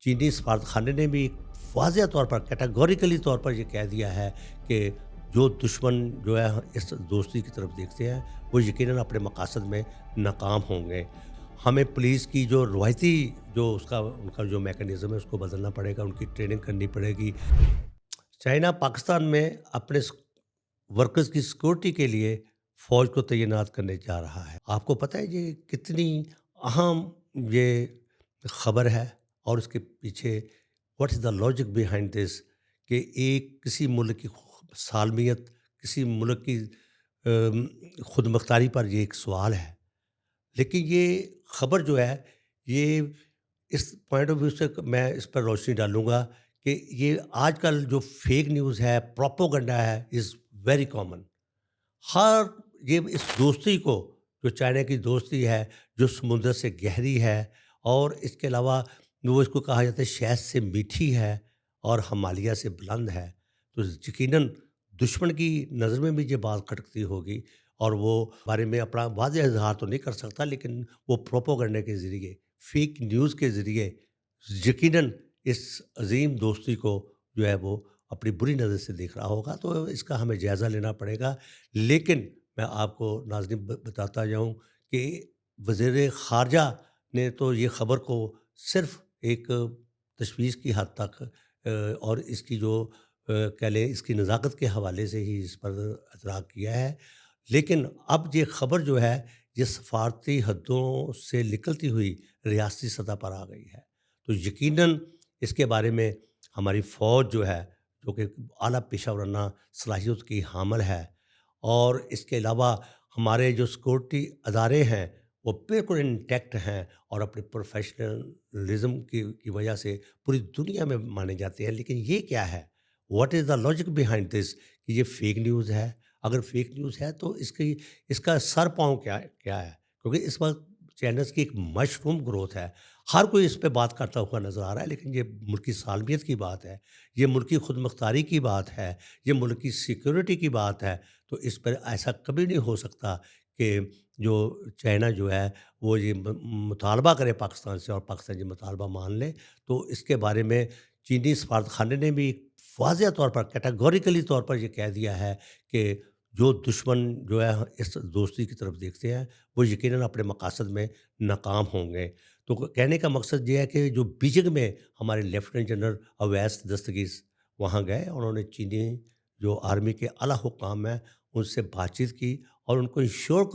چینی سفارتخانے نے بھی واضح طور پر کیٹاگوریکلی طور پر یہ کہہ دیا ہے کہ جو دشمن جو ہے اس دوستی کی طرف دیکھتے ہیں وہ یقیناً اپنے مقاصد میں ناکام ہوں گے۔ ہمیں پولیس کی جو روایتی جو ان کا جو میکانزم ہے اس کو بدلنا پڑے گا، ان کی ٹریننگ کرنی پڑے گی۔ چائنا پاکستان میں اپنے ورکرز کی سیکورٹی کے لیے فوج کو تعینات کرنے جا رہا ہے۔ آپ کو پتہ ہے یہ کتنی اہم یہ خبر ہے اور اس کے پیچھے what is the logic behind this کہ ایک کسی ملک کی سالمیت، کسی ملک کی خود مختاری پر یہ ایک سوال ہے۔ لیکن یہ خبر جو ہے یہ اس پوائنٹ آف ویو سے میں اس پر روشنی ڈالوں گا کہ یہ آج کل جو فیک نیوز ہے، پروپوگنڈا ہے، از ویری کامن۔ ہر یہ اس دوستی کو جو چائنا کی دوستی ہے جو سمندر سے گہری ہے اور اس کے علاوہ وہ اس کو کہا جاتا ہے شہد سے میٹھی ہے اور ہمالیہ سے بلند ہے، تو یقیناً دشمن کی نظر میں بھی یہ بات کھٹکتی ہوگی اور وہ بارے میں اپنا واضح اظہار تو نہیں کر سکتا، لیکن وہ پروپوگنڈے کے ذریعے، فیک نیوز کے ذریعے یقیناً اس عظیم دوستی کو جو ہے وہ اپنی بری نظر سے دیکھ رہا ہوگا۔ تو اس کا ہمیں جائزہ لینا پڑے گا۔ لیکن میں آپ کو ناظرین بتاتا جاؤں کہ وزیر خارجہ نے تو یہ خبر کو صرف ایک تشویش کی حد تک اور اس کی جو کہہ لیں اس کی نزاکت کے حوالے سے ہی اس پر اطلاق کیا ہے، لیکن اب یہ خبر جو ہے یہ سفارتی حدوں سے نکلتی ہوئی ریاستی سطح پر آ گئی ہے۔ تو یقیناً اس کے بارے میں ہماری فوج جو ہے جو کہ اعلیٰ پیشہ ورانہ صلاحیت کی حامل ہے، اور اس کے علاوہ ہمارے جو سیکورٹی ادارے ہیں وہ بالکل انٹیکٹ ہیں اور اپنے پروفیشنلزم کی وجہ سے پوری دنیا میں مانے جاتے ہیں۔ لیکن یہ کیا ہے، what is the logic behind this کہ یہ فیک نیوز ہے؟ اگر فیک نیوز ہے تو اس کا سر پاؤں کیا ہے؟ کیونکہ اس وقت چینلز کی ایک مشروم گروتھ ہے، ہر کوئی اس پہ بات کرتا ہوا نظر آ رہا ہے، لیکن یہ ملکی سالمیت کی بات ہے، یہ ملکی خود مختاری کی بات ہے، یہ ملکی سیکورٹی کی بات ہے۔ تو اس پر ایسا کبھی نہیں ہو سکتا کہ جو چائنا جو ہے وہ یہ مطالبہ کرے پاکستان سے اور پاکستان یہ مطالبہ مان لے۔ تو اس کے بارے میں چینی سفارتخانے نے بھی واضح طور پر کیٹاگوریکلی طور پر یہ کہہ دیا ہے کہ جو دشمن جو ہے اس دوستی کی طرف دیکھتے ہیں وہ یقیناً اپنے مقاصد میں ناکام ہوں گے۔ تو کہنے کا مقصد یہ ہے کہ جو بیجنگ میں ہمارے لیفٹیننٹ جنرل اویس دستگیر وہاں گئے، انہوں نے چینی جو آرمی کے اعلیٰ حکام ہیں ان سے بات چیت کی اور ان کو انشور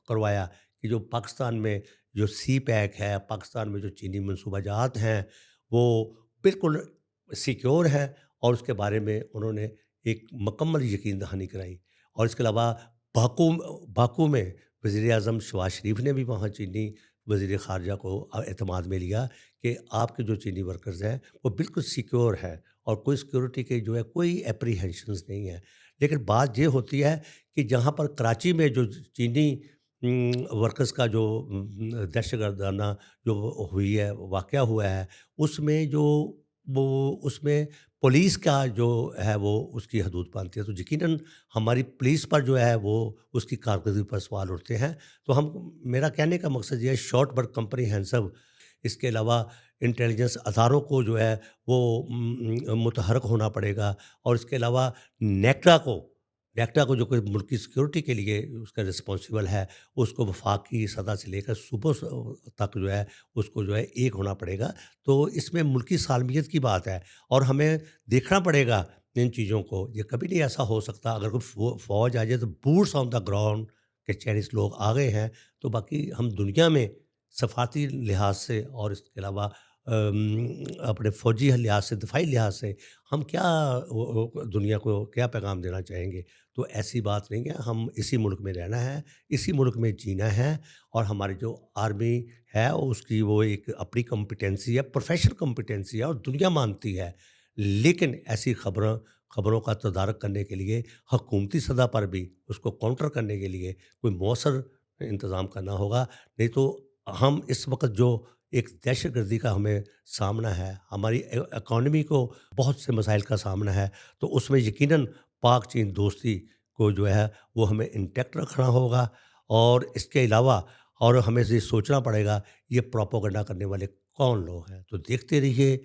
کروایا کہ جو پاکستان میں جو سی پیک ہے، پاکستان میں جو چینی منصوبہ جات ہیں وہ بالکل سیکیور ہیں، اور اس کے بارے میں انہوں نے ایک مکمل یقین دہانی کرائی۔ اور اس کے علاوہ باکو میں وزیر اعظم شہباز شریف نے بھی وہاں چینی وزیر خارجہ کو اعتماد میں لیا کہ آپ کے جو چینی ورکرز ہیں وہ بالکل سیکیور ہیں اور کوئی سیکیورٹی کے جو ہے کوئی اپریہینشنز نہیں ہیں۔ لیکن بات یہ ہوتی ہے کہ جہاں پر کراچی میں جو چینی ورکرز کا جو دہشت گردانہ جو ہوئی ہے، واقعہ ہوا ہے، اس میں اس میں پولیس کا جو ہے وہ اس کی حدود پانتی ہے، تو یقیناً ہماری پولیس پر جو ہے وہ اس کی کارکردگی پر سوال اٹھتے ہیں۔ تو میرا کہنے کا مقصد یہ ہے شارٹ بٹ کمپریہنسو، اس کے علاوہ انٹیلیجنس اداروں کو جو ہے وہ متحرک ہونا پڑے گا، اور اس کے علاوہ نیکٹا کو جو کہ ملکی سیکورٹی کے لیے اس کا رسپانسیبل ہے، اس کو وفاقی سطح سے لے کر صوبوں تک جو ہے اس کو جو ہے ایک ہونا پڑے گا۔ تو اس میں ملکی سالمیت کی بات ہے اور ہمیں دیکھنا پڑے گا ان چیزوں کو۔ یہ کبھی نہیں ایسا ہو سکتا اگر کوئی فوج آ جائے تو بوٹس آن دا گراؤنڈ کہ چائنیز لوگ آ گئے ہیں تو باقی ہم دنیا میں سفارتی لحاظ سے اور اس کے علاوہ اپنے فوجی لحاظ سے، دفاعی لحاظ سے ہم کیا دنیا کو کیا پیغام دینا چاہیں گے؟ تو ایسی بات نہیں ہے، ہم اسی ملک میں رہنا ہے، اسی ملک میں جینا ہے، اور ہماری جو آرمی ہے اس کی وہ ایک اپنی کمپیٹنسی ہے، پروفیشنل کمپیٹنسی ہے اور دنیا مانتی ہے۔ لیکن ایسی خبروں کا تدارک کرنے کے لیے حکومتی سطح پر بھی اس کو کاؤنٹر کرنے کے لیے کوئی مؤثر انتظام کرنا ہوگا، نہیں تو ہم اس وقت جو ایک دہشت گردی کا ہمیں سامنا ہے، ہماری اکانومی کو بہت سے مسائل کا سامنا ہے، تو اس میں یقیناً پاک چین دوستی کو جو ہے وہ ہمیں انٹیکٹ رکھنا ہوگا، اور اس کے علاوہ اور ہمیں یہ سوچنا پڑے گا یہ پروپیگنڈا کرنے والے کون لوگ ہیں۔ تو دیکھتے رہیے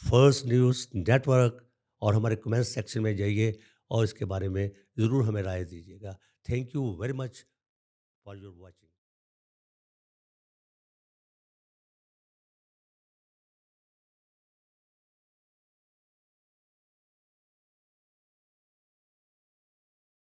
فرسٹ نیوز نیٹورک اور ہمارے کمنٹ سیکشن میں جائیے اور اس کے بارے میں ضرور ہمیں رائے دیجیے گا. Thank you very much for your watching.